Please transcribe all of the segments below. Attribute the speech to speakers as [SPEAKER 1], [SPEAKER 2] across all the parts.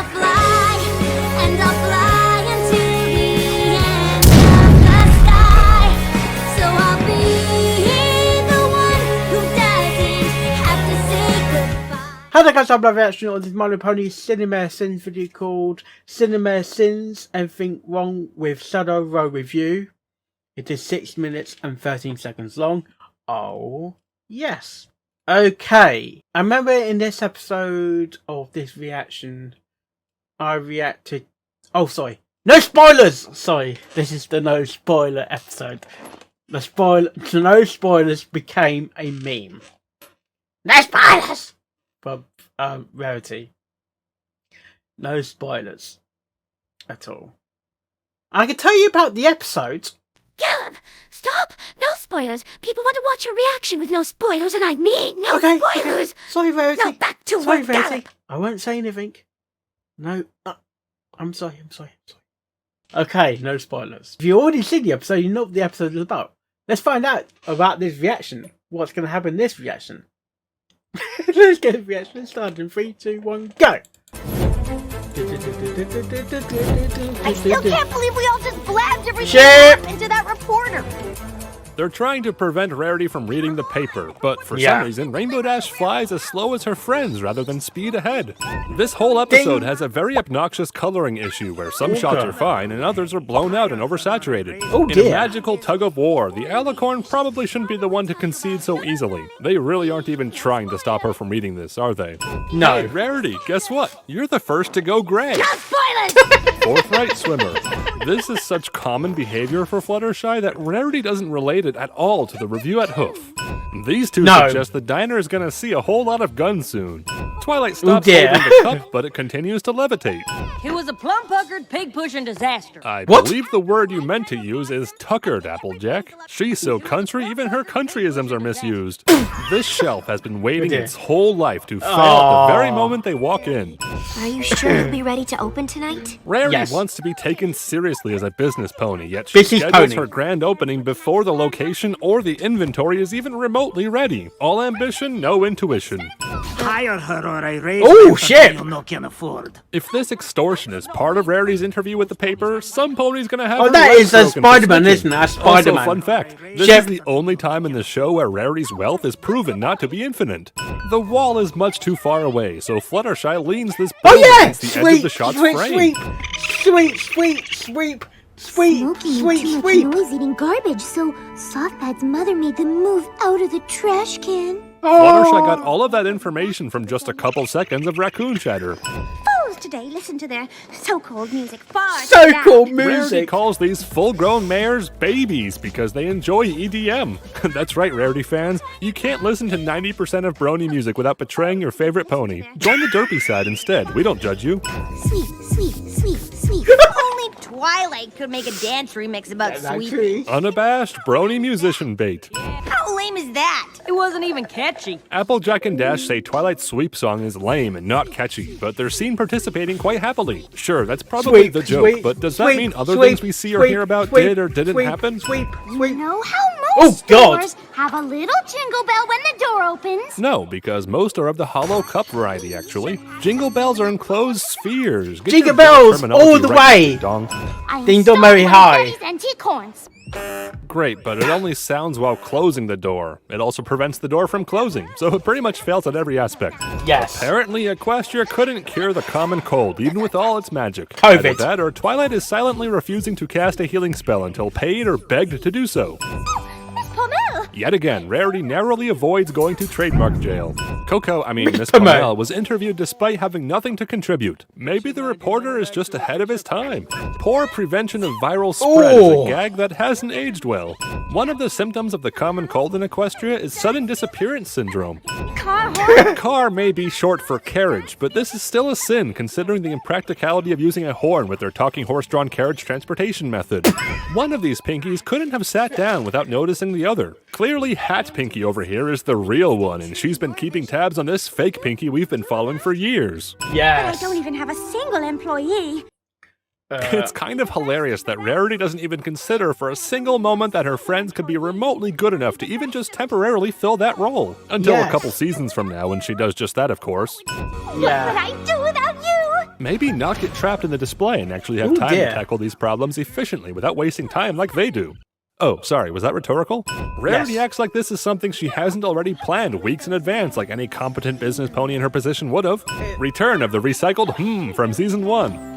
[SPEAKER 1] I'll fly, and I'll fly into the end of the sky. So I'll be the one who doesn't have to say goodbye.
[SPEAKER 2] Hello guys, I'm live reaction on this My Little Pony Cinemare Sins video called Cinemare Sins Anything Wrong with Shadow Row Review. It is 6 minutes and 13 seconds long. Oh, yes. Okay. I remember in this episode of this reaction, I reacted... Oh, sorry. No spoilers! Sorry, this is the no spoiler episode. The no spoilers became a meme. No spoilers! From Rarity. No spoilers. At all. I can tell you about the episodes.
[SPEAKER 1] Caleb, stop! No spoilers. People want to watch your reaction with no spoilers, and I mean no spoilers.
[SPEAKER 2] Okay. Sorry, Rarity.
[SPEAKER 1] Now back to
[SPEAKER 2] Sorry,
[SPEAKER 1] work,
[SPEAKER 2] Rarity.
[SPEAKER 1] Caleb.
[SPEAKER 2] I won't say anything. No. I'm sorry. Okay, no spoilers. If you already seen the episode, you know what the episode is about. Let's find out about this reaction. What's going to happen in this reaction? Let's get the reaction started in 3, 2, 1, go!
[SPEAKER 1] I still can't believe we all just blabbed everything
[SPEAKER 2] Shit.
[SPEAKER 1] into that reporter.
[SPEAKER 3] They're trying to prevent Rarity from reading the paper, but for some reason, Rainbow Dash flies as slow as her friends rather than speed ahead. This whole episode has a very obnoxious coloring issue where some shots are fine and others are blown out and oversaturated.
[SPEAKER 2] Oh,
[SPEAKER 3] In a magical tug of war, the Alicorn probably shouldn't be the one to concede so easily. They really aren't even trying to stop her from reading this, are they?
[SPEAKER 2] No.
[SPEAKER 3] Hey, Rarity, guess what? You're the first to go gray.
[SPEAKER 1] No spoilers!
[SPEAKER 3] Forthright swimmer. This is such common behavior for Fluttershy that Rarity doesn't relate it at all to the review at Hoof. These two suggest the diner is gonna see a whole lot of guns soon. Twilight stops holding the cup, but it continues to levitate.
[SPEAKER 4] It was a plum-puckered, pig-pushing disaster.
[SPEAKER 3] I believe the word you meant to use is tuckered, Applejack. She's so country, even her countryisms are misused. This shelf has been waiting its whole life to fail at the very moment they walk in.
[SPEAKER 1] Are you sure you'll be ready to open tonight?
[SPEAKER 3] Rarity wants to be taken seriously as a business pony, yet she schedules her grand opening before the location or the inventory is even remotely ready. All ambition, no intuition.
[SPEAKER 5] Hire her or I raise you no can afford.
[SPEAKER 3] If this extortion is part of Rarity's interview with the paper, some pony's gonna have.
[SPEAKER 2] Oh, that is a Spider-Man, isn't it? That's Spider-Man.
[SPEAKER 3] Also, fun fact: this is the only time in the show where Rarity's wealth is proven not to be infinite. The wall is much too far away, so Fluttershy leans this against the edge of the shot's frame.
[SPEAKER 1] Smoking noise eating garbage, so Softpad's mother made them move out of the trash can.
[SPEAKER 3] Fluttershy got all of that information from just a couple seconds of raccoon chatter.
[SPEAKER 1] Fools today listen to their so-called music far
[SPEAKER 3] Rarity calls these full-grown mares babies because they enjoy EDM. That's right, Rarity fans. You can't listen to 90% of Brony music without betraying your favorite pony. Join the derpy side instead. We don't judge you.
[SPEAKER 1] Sweet. Only Twilight could make a dance remix about sweet.
[SPEAKER 3] Unabashed Brony musician bait.
[SPEAKER 1] How lame is that?
[SPEAKER 4] It wasn't even catchy.
[SPEAKER 3] Applejack and Dash say Twilight's sweep song is lame and not catchy, but they're seen participating quite happily. Sure, that's probably the joke, but does that mean other things we see or hear about did or didn't happen?
[SPEAKER 1] You know how most stores have a little jingle bell when the door opens?
[SPEAKER 3] No, because most are of the hollow cup variety, actually. Jingle bells are enclosed spheres.
[SPEAKER 2] Jingle bells all the way. Ding dong very high.
[SPEAKER 1] Antique horns.
[SPEAKER 3] Great, but it only sounds while closing the door. It also prevents the door from closing, so it pretty much fails at every aspect.
[SPEAKER 2] Yes.
[SPEAKER 3] Apparently, Equestria couldn't cure the common cold, even with all its magic.
[SPEAKER 2] COVID.
[SPEAKER 3] Either that, or Twilight is silently refusing to cast a healing spell until paid or begged to do so. Yet again, Rarity narrowly avoids going to trademark jail. Miss Pomel was interviewed despite having nothing to contribute. Maybe the reporter is just ahead of his time. Poor prevention of viral spread is a gag that hasn't aged well. One of the symptoms of the common cold in Equestria is sudden disappearance syndrome. Car may be short for carriage, but this is still a sin considering the impracticality of using a horn with their talking horse-drawn carriage transportation method. One of these Pinkies couldn't have sat down without noticing the other. Clearly, Hat Pinkie over here is the real one, and she's been keeping tabs on this fake Pinkie we've been following for years.
[SPEAKER 1] Yes. But I don't even have a single employee.
[SPEAKER 3] It's kind of hilarious that Rarity doesn't even consider for a single moment that her friends could be remotely good enough to even just temporarily fill that role. Until a couple seasons from now when she does just that, of course.
[SPEAKER 1] What would I do without you?
[SPEAKER 3] Maybe not get trapped in the display and actually have time to tackle these problems efficiently without wasting time like they do. Oh, sorry, was that rhetorical? Rarity acts like this is something she hasn't already planned weeks in advance like any competent business pony in her position would have. Return of the recycled from Season 1.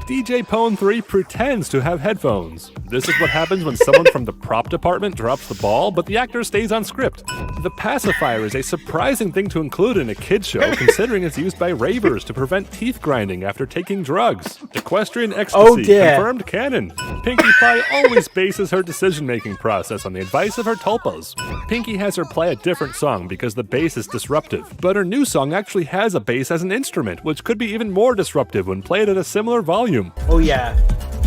[SPEAKER 3] DJ Pone 3 pretends to have headphones. This is what happens when someone from the prop department drops the ball, but the actor stays on script. The pacifier is a surprising thing to include in a kids show, considering it's used by ravers to prevent teeth grinding after taking drugs. Equestrian ecstasy, confirmed canon. Pinkie Pie always bases her decision-making process on the advice of her tulpas. Pinkie has her play a different song because the bass is disruptive, but her new song actually has a bass as an instrument, which could be even more disruptive when played at a similar volume.
[SPEAKER 2] Oh yeah.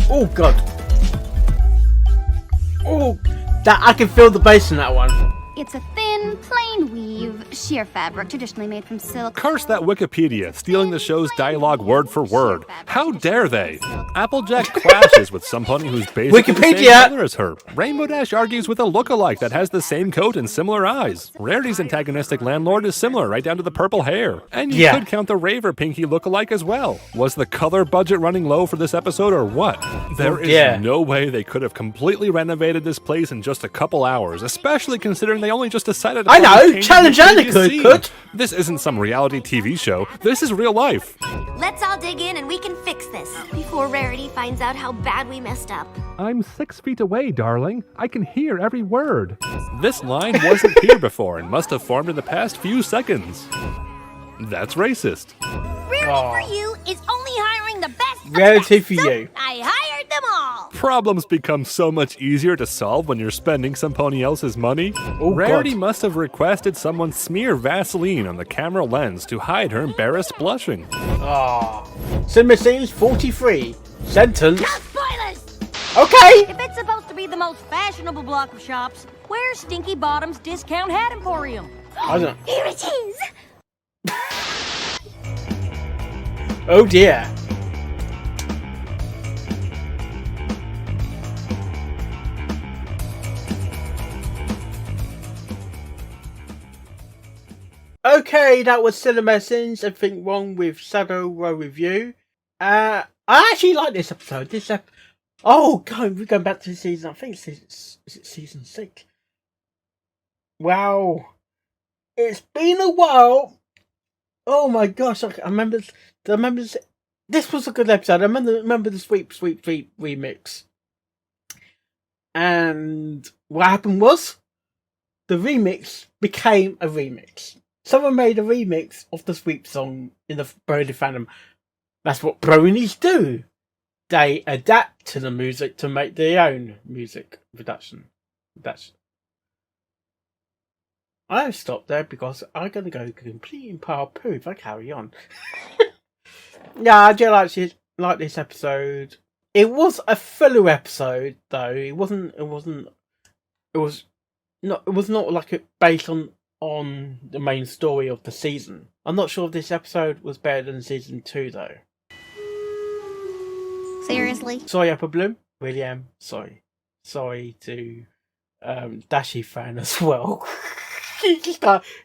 [SPEAKER 2] Oh god. Oh, that I can feel the bass in that one.
[SPEAKER 6] It's a thin, plain weave, sheer fabric traditionally made from silk.
[SPEAKER 3] Curse that Wikipedia, stealing the show's dialogue word for word. How dare they? Applejack clashes with some pony who's basically the same color as her. Rainbow Dash argues with a lookalike that has the same coat and similar eyes. Rarity's antagonistic landlord is similar, right down to the purple hair. And you could count the Raver Pinkie lookalike as well. Was the color budget running low for this episode or what? There is no way they could have completely renovated this place in just a couple hours, especially considering they only just decided to
[SPEAKER 2] Challenge Anna could.
[SPEAKER 3] This isn't some reality TV show. This is real life.
[SPEAKER 1] Let's all dig in and we can fix this before Rarity finds out how bad we messed up.
[SPEAKER 3] I'm 6 feet away, darling. I can hear every word. This line wasn't here before and must have formed in the past few seconds. That's racist.
[SPEAKER 1] Rarity for you is only hiring the best.
[SPEAKER 2] Rarity for you.
[SPEAKER 1] I hired them all.
[SPEAKER 3] Problems become so much easier to solve when you're spending some pony else's money. Rarity must have requested someone smear Vaseline on the camera lens to hide her embarrassed blushing.
[SPEAKER 2] Cinema Scenes 43. Sentence.
[SPEAKER 1] No spoilers.
[SPEAKER 2] Okay.
[SPEAKER 4] If it's supposed to be the most fashionable block of shops, where's Stinky Bottom's Discount Hat Emporium?
[SPEAKER 2] I don't.
[SPEAKER 1] Here it is.
[SPEAKER 2] Oh dear. Okay, that was Cinema Sins. Everything wrong with Shadow Row Review. I actually like this episode. Oh god, we're going back to the season. I think is it season 6? Wow, it's been a while. Oh my gosh, I remember this was a good episode. I remember the Sweep remix. And what happened was the remix became a remix. Someone made a remix of the Sweep song in the Brony fandom. That's what bronies do. They adapt to the music to make their own music production. I've stopped there because I'm going to go completely in pile poo if I carry on. Yeah, I do like this episode. It was a filler episode, though. It was not like it based on the main story of the season. I'm not sure if this episode was better than season 2, though.
[SPEAKER 6] Seriously?
[SPEAKER 2] Sorry, Upper Bloom. Really am sorry. Sorry to Dashi fan as well.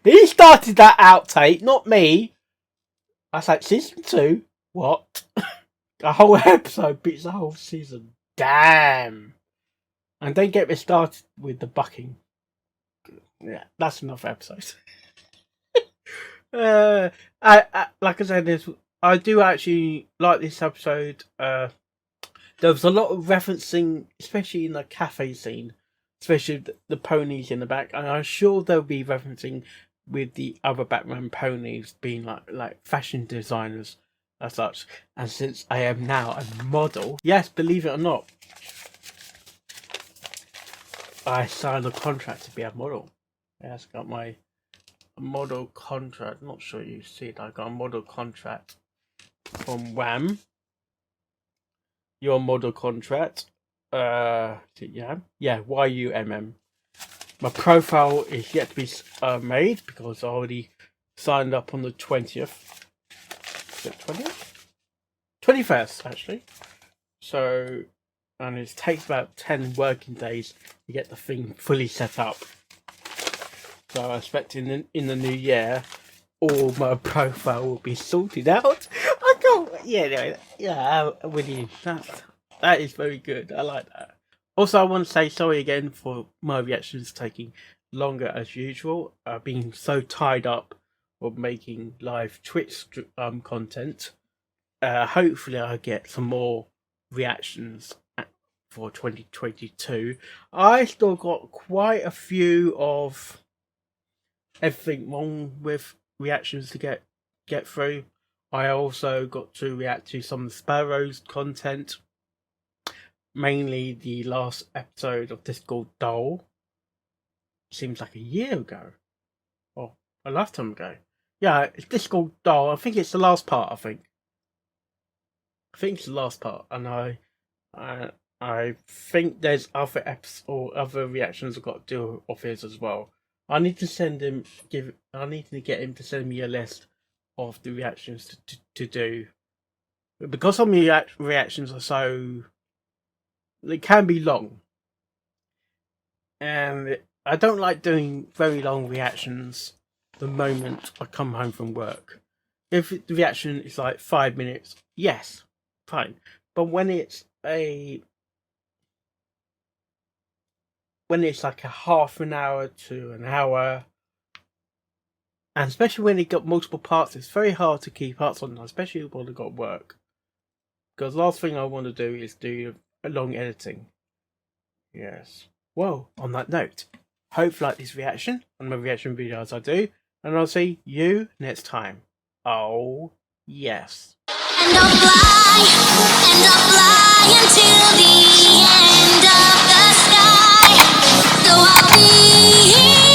[SPEAKER 2] He started that outtake, not me. I was like, season 2? What? A whole episode beats the whole season. Damn. And don't get me started with the bucking. Yeah, that's enough episodes. Like I said, I do actually like this episode. There was a lot of referencing, especially in the cafe scene, especially the ponies in the back, and I'm sure they'll be referencing with the other Batman ponies being like fashion designers as such. And since I am now a model, yes, believe it or not, I signed a contract to be a model. Yes, got my model contract. Not sure you see it. I got a model contract from Wham. Your model contract. Yeah, YUMM. My profile is yet to be made because I already signed up on the 20th. Is it 20th? 21st, actually. So, and it takes about 10 working days to get the thing fully set up. So I expect in the new year all my profile will be sorted out. I can't. Yeah, anyway, yeah, I'm with you. That is very good. I like that. Also, I want to say sorry again for my reactions taking longer as usual. I've been so tied up with making live Twitch content. Hopefully, I'll get some more reactions for 2022. I still got quite a few of everything wrong with reactions to get through. I also got to react to some Sparrow's content, mainly the last episode of this called Doll. Seems like a year ago, or a lifetime ago. Yeah, it's this called Doll. I think it's the last part. I think it's the last part, and I think there's other episodes or other reactions I've got to do of his as well. I need to get him to send me a list of the reactions to do. Because some reactions are so... They can be long. And I don't like doing very long reactions the moment I come home from work. If the reaction is like 5 minutes, yes, fine. But when it's like a half an hour to an hour, and especially when it got multiple parts, it's very hard to keep up on, especially when I've got work. Because the last thing I want to do is do a long editing. Yes. Well, on that note, hope you like this reaction and my reaction videos I do, and I'll see you next time. Oh, yes.
[SPEAKER 1] And I'll fly until the end of the sky. So I'll be